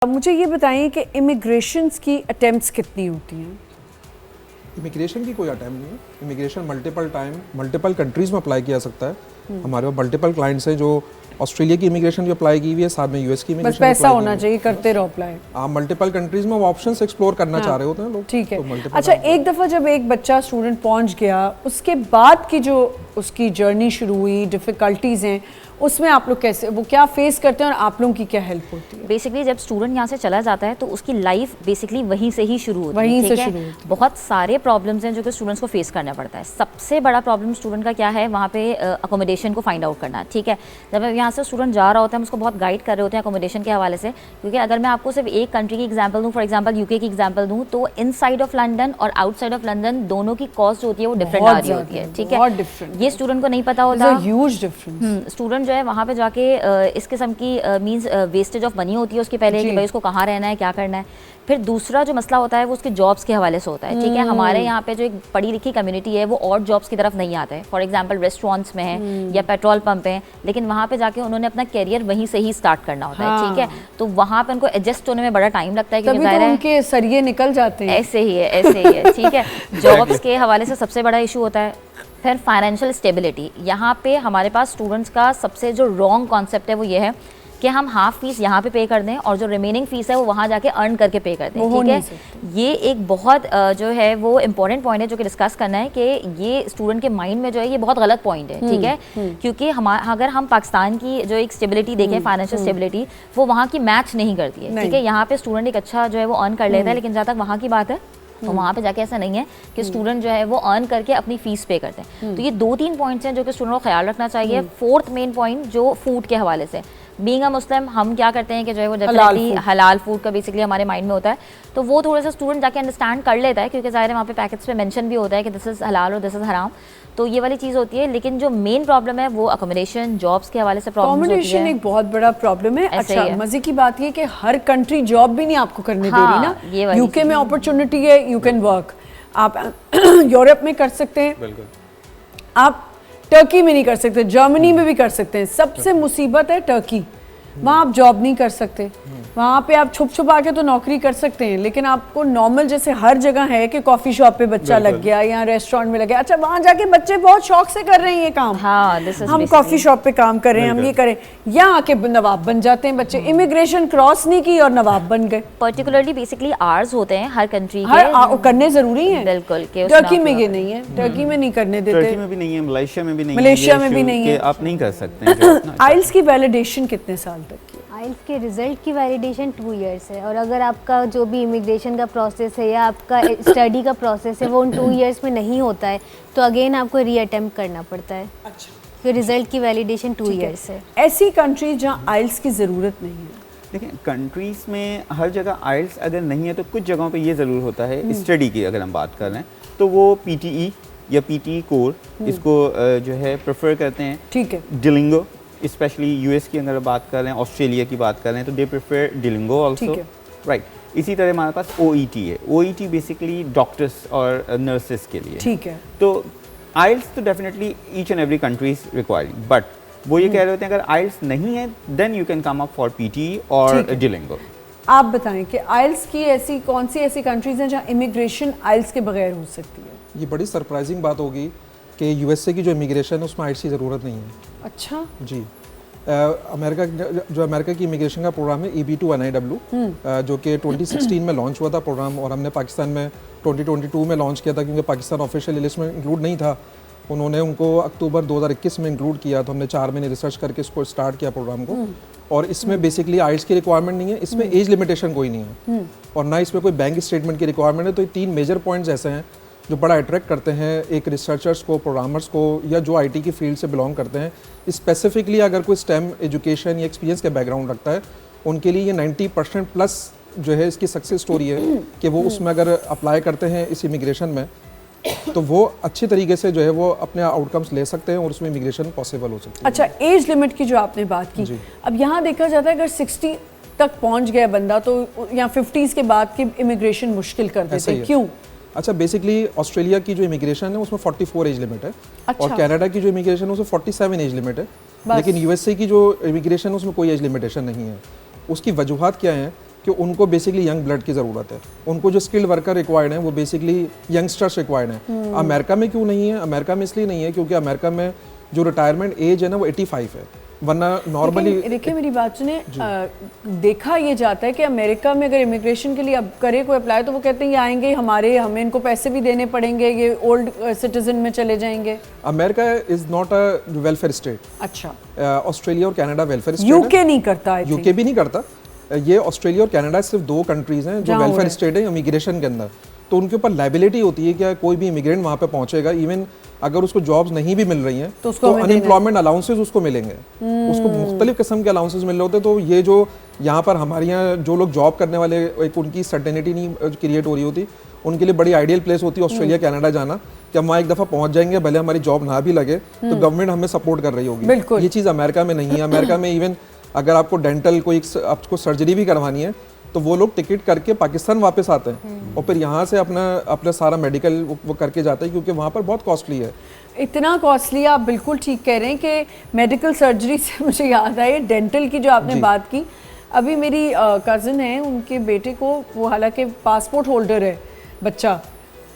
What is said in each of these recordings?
अब मुझे ये बताइए कि इमिग्रेशंस की अटेम्प्ट्स कितनी होती हैं? इमिग्रेशन की कोई अटैम्प्ट नहीं है। इमिग्रेशन मल्टीपल कंट्रीज़ में अप्लाई किया जा सकता है। हमारे पास मल्टीपल क्लाइंट्स हैं जो ऑस्ट्रेलिया की इमिग्रेशन भी अप्लाई की हुई है, साथ में यूएस की बस इमिग्रेशन पैसा होना चाहिए, करते रहो अप्लाई। आप मल्टीपल कंट्रीज़ में ऑप्शंस एक्सप्लोर करना चाह रहे होते हैं लोग। ठीक है। तो multiple अच्छा, एक दफ़ा जब एक बच्चा स्टूडेंट पहुंच गया, उसके बाद की जो उसकी जर्नी शुरू हुई, डिफ़िकल्टीज़ हैं, उसमें आप लोग कैसे, वो क्या फेस करते हैं और आप लोगों की क्या हेल्प होती है? बेसिकली जब स्टूडेंट यहाँ से चला जाता है तो उसकी लाइफ बेसिकली वहीं से ही शुरू होती है। वहीं से ठीक शुरू है? होती है। बहुत सारे प्रॉब्लम्स हैं जो कि स्टूडेंट्स को फेस करना पड़ता है। सबसे बड़ा प्रॉब्लम स्टूडेंट का क्या है, वहाँ पे अकोमोडेशन को फाइंड आउट करना। ठीक है, जब यहाँ से स्टूडेंट जा रहा होता है हम उसको बहुत गाइड कर रहे होते हैं अकोमोडेशन के हवाले से, क्योंकि अगर मैं आपको सिर्फ एक कंट्री की एग्जाम्पल दूँ, फॉर एग्जाम्पल यूके की एग्जाम्पल दूँ, तो इन साइड ऑफ लंदन और आउटसाइड ऑफ लंदन दोनों की कॉस्ट जो होती है वो डिफरेंट आ रही होती है। ठीक है, ये स्टूडेंट को नहीं पता होता। Huge difference. स्टूडेंट जो है वहाँ पे जाके इस किस्म की मींस वेस्टेज ऑफ मनी होती है उसके पहले कि भाई उसको कहाँ रहना है, क्या करना है। फिर दूसरा जो मसला होता है वो उसके जॉब्स के हवाले से होता है। ठीक है, हमारे यहाँ पे जो एक पढ़ी लिखी कम्युनिटी है वो और जॉब्स की तरफ नहीं आता है। फॉर एग्जांपल रेस्टोरेंट्स में है या पेट्रोल पंप है, लेकिन वहाँ पे जाके उन्होंने अपना कैरियर वहीं से ही स्टार्ट करना होता है। ठीक है, तो वहाँ पे उनको एडजस्ट होने में बड़ा टाइम लगता है, क्योंकि तभी तो उनके सरिये निकल जाते हैं। ऐसे ही है, ऐसे ही है। ठीक है, जॉब्स के हवाले से सबसे बड़ा इशू होता है। फिर फाइनेंशियल स्टेबिलिटी, यहाँ पे हमारे पास स्टूडेंट्स का सबसे जो रॉन्ग कॉन्सेप्ट है वो ये है कि हम हाफ फीस यहाँ पे पे कर दें और जो रिमेनिंग फीस है वो वहाँ जाके अर्न करके पे कर दें। ठीक है, ये एक बहुत जो है वो इम्पॉर्टेंट पॉइंट है जो कि डिस्कस करना है कि ये स्टूडेंट के माइंड में जो है ये बहुत गलत पॉइंट है। ठीक है, क्योंकि अगर हम पाकिस्तान की जो एक स्टेबिलिटी देखें, फाइनेंशियल स्टेबिलिटी, वो वहाँ की मैच नहीं करती है। ठीक है, यहाँ पे स्टूडेंट एक अच्छा जो है वो अर्न कर लेता है, लेकिन जहाँ तक वहाँ की बात है तो वहाँ पे जाके ऐसा नहीं है कि स्टूडेंट जो है वो अर्न करके अपनी फीस पे करते हैं। तो ये 2-3 पॉइंट्स हैं जो कि स्टूडेंट को ख्याल रखना चाहिए। फोर्थ मेन पॉइंट जो फूड के हवाले से, बीइंग अ मुस्लिम हम क्या करते हैं कि जो है वो डेफिनेटली हलाल फूड का बेसिकली हमारे माइंड में होता है, तो वो थोड़ा सा स्टूडेंट जाके अंडरस्टैंड कर लेता है, क्योंकि ज़ाहिर है वहाँ पे पैकेट्स पे मेंशन भी होता है कि दिस इज़ हलाल और दिस इज़ हराम, तो ये वाली चीज़ होती है। लेकिन जो मेन प्रॉब्लम है वो अकोमोडेशन, जॉब्स के हवाले से प्रॉब्लम होती है। अकोमोडेशन एक बहुत बड़ा प्रॉब्लम है। अच्छा, मजे की बात ये कि हर कंट्री जॉब भी नहीं आपको करने दे रही ना। यूके में अपॉर्चुनिटी है, यू कैन वर्क, आप यूरोप में कर सकते हैं, आप टर्की में नहीं कर सकते, जर्मनी में भी कर सकते हैं। सबसे मुसीबत है टर्की, वहाँ आप जॉब नहीं कर सकते। वहाँ पे आप छुप छुपा के तो नौकरी कर सकते हैं, लेकिन आपको नॉर्मल जैसे हर जगह है कि कॉफ़ी शॉप पे बच्चा लग गया या रेस्टोरेंट में लग गया। अच्छा, वहाँ जाके बच्चे बहुत शौक से कर रहे हैं ये काम। हाँ, हम कॉफ़ी शॉप पे काम कर रहे हैं, हम ये करें, यहाँ आके नवाब बन जाते हैं बच्चे। इमिग्रेशन क्रॉस नहीं की और नवाब बन गए। पर्टिकुलरली बेसिकली आर्स होते हैं हर कंट्री के, करने जरूरी है। बिल्कुल, टर्की में ये नहीं है, टर्की में नहीं करने देते, टर्की में भी नहीं है, मलेशिया में भी नहीं है, मलेशिया में भी नहीं है, आप नहीं कर सकते। आइल्स की वैलिडेशन कितने साल तक की? आइल्स के रिजल्ट की वैलिडेशन 2 इयर्स है, और अगर आपका जो भी इमिग्रेशन का प्रोसेस है या आपका स्टडी का प्रोसेस है वो उन 2 इयर्स में नहीं होता है तो अगेन आपको रीअटेम्प्ट करना पड़ता है। अच्छा, तो रिजल्ट की वैलिडेशन 2 इयर्स है। ऐसी कंट्री जहाँ आइल्स की ज़रूरत नहीं है? देखिए, कंट्रीज़ में हर जगह आइल्स अगर नहीं है तो कुछ जगहों पे ये ज़रूर होता है। स्टडी की अगर हम बात कर रहे हैं तो वो पीटीई या पीटीई कोर इसको जो है प्रेफर करते हैं। ठीक है, डिलिंगो, स्पेशली यूएस की अगर बात कर रहे हैं, ऑस्ट्रेलिया की बात कर रहे हैं तो दे प्रेफर डिलिंगो ऑल्सो, राइट। इसी तरह हमारे पास ओईटी है। ओईटी बेसिकली डॉक्टर्स और नर्सेस के लिए। ठीक है, तो आइल्स तो definitely each and every country is required, but वो ये कह रहे होते हैं अगर आइल्स नहीं है then you can come up for PT और डिलिंगो। आप बताएं कि आइल्स की ऐसी कौन सी ऐसी कंट्रीज हैं जहाँ इमिग्रेशन आइल्स के बगैर हो सकती है? ये बड़ी सरप्राइजिंग बात होगी कि यूएसए की जो इमिग्रेशन है उसमें आइल्स की ज़रूरत नहीं है। अच्छा जी, अमेरिका की इमिग्रेशन का प्रोग्राम है EB-2 NIW, जो कि 2016 में लॉन्च हुआ था प्रोग्राम, और हमने पाकिस्तान में 2022 में लॉन्च किया था, क्योंकि पाकिस्तान ऑफिशियल लिस्ट में इंक्लूड नहीं था। उन्होंने उनको अक्टूबर 2021 में इंक्लूड किया, तो हमने 4 महीने रिसर्च करके इसको स्टार्ट किया प्रोग्राम को। और इसमें बेसिकली आइल्स की रिक्वायरमेंट नहीं है, इसमें एज लिमिटेशन कोई नहीं है, और ना इसमें कोई बैंक स्टेटमेंट की रिक्वायरमेंट है। तो ये 3 मेजर पॉइंट्स ऐसे हैं जो बड़ा अट्रैक्ट करते हैं एक रिसर्चर्स को, प्रोग्रामर्स को, या जो आईटी की फील्ड से बिलोंग करते हैं। स्पेसिफिकली अगर कोई स्टेम एजुकेशन या एक्सपीरियंस का बैकग्राउंड रखता है, उनके लिए ये 90% प्लस जो है इसकी सक्सेस स्टोरी है कि वो उसमें अगर अप्लाई करते हैं इस इमिग्रेशन में तो वो अच्छी तरीके से जो है वो अपने आउटकम्स ले सकते हैं और उसमें इमिग्रेशन पॉसिबल हो सकती है। अच्छा, एज लिमिट की जो आपने बात की, अब यहाँ देखा जाता है अगर 60 तक पहुँच गया बंदा तो यहाँ 50s के बाद की इमिग्रेशन मुश्किल कर देते हैं, क्यों? अच्छा, बेसिकली ऑस्ट्रेलिया की जो इमिग्रेशन है उसमें 44 एज लिमिट है। अच्छा। और कनाडा की जो इमिग्रेशन है उसमें 47 एज लिमिट है, लेकिन यूएसए की जो इमिग्रेशन है उसमें कोई एज लिमिटेशन नहीं है। उसकी वजूहत क्या है कि उनको बेसिकली यंग ब्लड की ज़रूरत है, उनको जो स्किल्ड वर्कर रिक्वायर्ड है वो बेसिकली यंगस्टर्स रिक्वायर्ड है। अमेरिका में क्यों नहीं है? अमेरिका में इसलिए नहीं है क्योंकि अमेरिका में जो रिटायरमेंट एज है ना वो 85 है, वरना नॉर्मली देखिए मेरी बात सुने, देखा ये जाता है कि अमेरिका में अगर इमिग्रेशन के लिए अब करे कोई अप्लाई तो वो कहते हैं ये आएंगे हमारे, हमें इनको पैसे भी देने पड़ेंगे, ये ओल्ड सिटीजन में चले जाएंगे। America is not a welfare state. अच्छा, ऑस्ट्रेलिया और कनाडा वेलफेयर स्टेट, यूके नहीं करता, यूके भी नहीं करता। ये ऑस्ट्रेलिया और कनाडा सिर्फ 2 कंट्रीज हैं जो वेलफेयर स्टेट है इमिग्रेशन के अंदर, तो उनके ऊपर लाइबिलिटी होती है कि कोई भी इमिग्रेंट वहाँ पे पहुंचेगा, इवन अगर उसको जॉब्स नहीं भी मिल रही हैं तो अनएम्प्लॉयमेंट अलाउंसेस उसको मिलेंगे, उसको मुख्तलिफ किस्म के अलाउंसेस मिल रहे होते हैं। तो ये जो यहाँ पर हमारे यहाँ जो लोग जॉब करने वाले, एक उनकी सर्टेनिटी नहीं क्रिएट हो रही होती, उनके लिए बड़ी आइडियल प्लेस होती है ऑस्ट्रेलिया कनाडा जाना, कि हम वहाँ एक दफ़ा पहुँच जाएंगे, भले हमारी जॉब ना भी लगे तो गवर्नमेंट हमें सपोर्ट कर रही होगी। ये चीज़ अमेरिका में नहीं है। अमेरिका में इवन अगर आपको डेंटल कोई आपको सर्जरी भी करवानी है तो वो लोग टिकट करके पाकिस्तान वापस आते हैं और फिर यहाँ से अपना सारा मेडिकल वो करके जाते हैं, क्योंकि वहाँ पर बहुत कॉस्टली है। इतना कॉस्टली, आप बिल्कुल ठीक कह रहे हैं कि मेडिकल सर्जरी से मुझे याद आई डेंटल की जो आपने बात की। अभी मेरी कज़न है, उनके बेटे को, वो हालांकि पासपोर्ट होल्डर है, बच्चा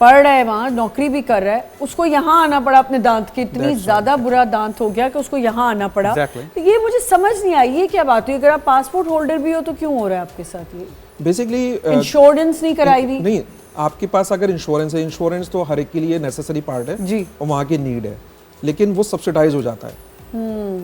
पढ़ रहा है वहाँ, नौकरी भी कर रहा है, उसको यहाँ आना पड़ा अपने दांत के, इतनी ज़्यादा बुरा दांत हो गया कि उसको यहाँ आना पड़ा। तो ये मुझे समझ नहीं आई, ये क्या बात हुई? अगर आप पासपोर्ट होल्डर भी हो तो क्यों हो रहा है आपके साथ ये? बेसिकली इंश्योरेंस नहीं कराई हुई? नहीं, आपके पास अगर इंश्योरेंस है, इंश्योरेंस तो हर एक के लिए नेसेसरी पार्ट है जी, और वहाँ की नीड है, लेकिन वो सब्सिडाइज हो जाता है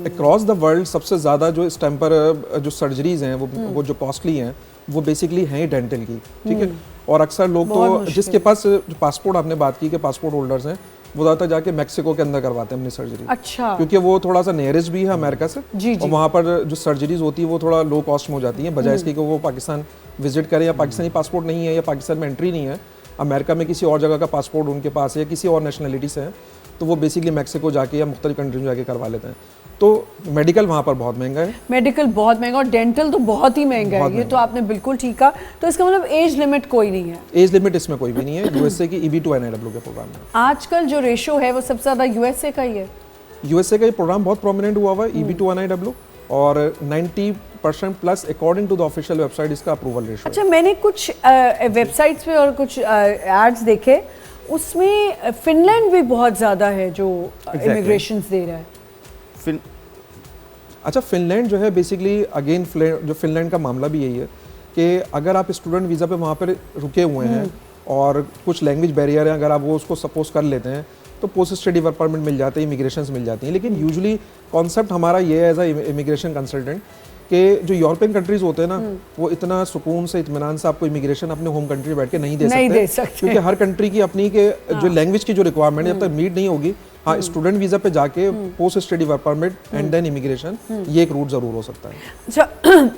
अक्रॉस द वर्ल्ड। सबसे ज़्यादा जो इस टाइम पर जो सर्जरीज हैं वो जो कॉस्टली हैं वो बेसिकली हैं डेंटल की, ठीक है। और अक्सर लोग तो जिसके पास जो पासपोर्ट, आपने बात की कि पासपोर्ट होल्डर्स हैं, वो ज़्यादातर जाके मैक्सिको के अंदर करवाते हैं अपनी सर्जरी। अच्छा, क्योंकि वो थोड़ा सा नियरेस्ट भी है अमेरिका से, और वहाँ पर जो सर्जरीज होती है वो थोड़ा लो कॉस्ट में हो जाती है, बजाय इसकी कि वो पाकिस्तान विजिट करें, या पाकिस्तानी पासपोर्ट नहीं है या पाकिस्तान में एंट्री नहीं है, अमेरिका में किसी और जगह का पासपोर्ट उनके पास है या किसी और नेशनलिटी से है, तो वो बेसिकली मैक्सिको जाके या मुख्तलिफ कंट्री में जाके करवा लेते हैं। तो मेडिकल वहाँ पर बहुत महंगा है, मेडिकल बहुत महंगा, और डेंटल तो बहुत ही महंगा है। ये तो आपने बिल्कुल ठीक कहा। तो इसका मतलब एज लिमिट कोई नहीं है? एज लिमिट इसमें कोई भी नहीं है। यूएसए की EB-2 NIW के प्रोग्राम में आजकल जो रेशो है वो सबसे ज़्यादा यूएसए का ही है। यूएसए का ये प्रोग्राम बहुत प्रोमिनेंट हुआ हुआ है, EB-2 NIW, और 90% plus according to the official website इसका अप्रूवल रेशो। अच्छा, मैंने कुछ वेबसाइट्स पे और कुछ एड्स देखे, उसमें फिनलैंड भी बहुत ज़्यादा है जो इमिग्रेशन दे रहा है। अच्छा, फिनलैंड जो है बेसिकली अगेन जो फिनलैंड का मामला भी यही है कि अगर आप स्टूडेंट वीज़ा पे वहाँ पर रुके हुए हैं और कुछ लैंग्वेज बैरियर है, अगर आप वो उसको सपोज कर लेते हैं तो पोस्ट स्टडी वर्क परमिट मिल जाते हैं, इमिग्रेशन मिल जाती हैं। लेकिन यूजुअली कॉन्सेप्ट हमारा ये है एज अ इमिग्रेशन कंसल्टेंट कि जो यूरोपियन कंट्रीज होते हैं ना, वो इतना सुकून से, इत्मीनान से आपको इमिग्रेशन अपने होम कंट्री बैठ के नहीं दे सकते, क्योंकि हर कंट्री की अपनी के जो लैंग्वेज की जो रिक्वायरमेंट है जब तक मीट नहीं होगी, हाँ, स्टूडेंट वीज़ा पे जाके post study work permit and then immigration, ये एक रूट ज़रूर हो सकता है। अच्छा,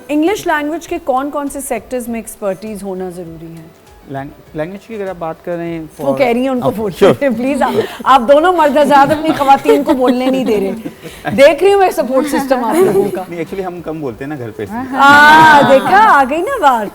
इंग्लिश लैंग्वेज के कौन कौन से सेक्टर्स में एक्सपर्टीज होना ज़रूरी है? लैंग्वेज की अगर आप बात कर ररे हैं, वो कह रही हैं उनको बोलते हैं, प्लीज आप दोनों मर्द हज़रात अपनी ख़वातीन को बोलने नहीं दे रहे। देख रही हूँ मैं सपोर्ट सिस्टम आप लोगों का। नहीं, एक्चुअली हम कम बोलते हैं ना घर पे। देखा, आ गई ना बात।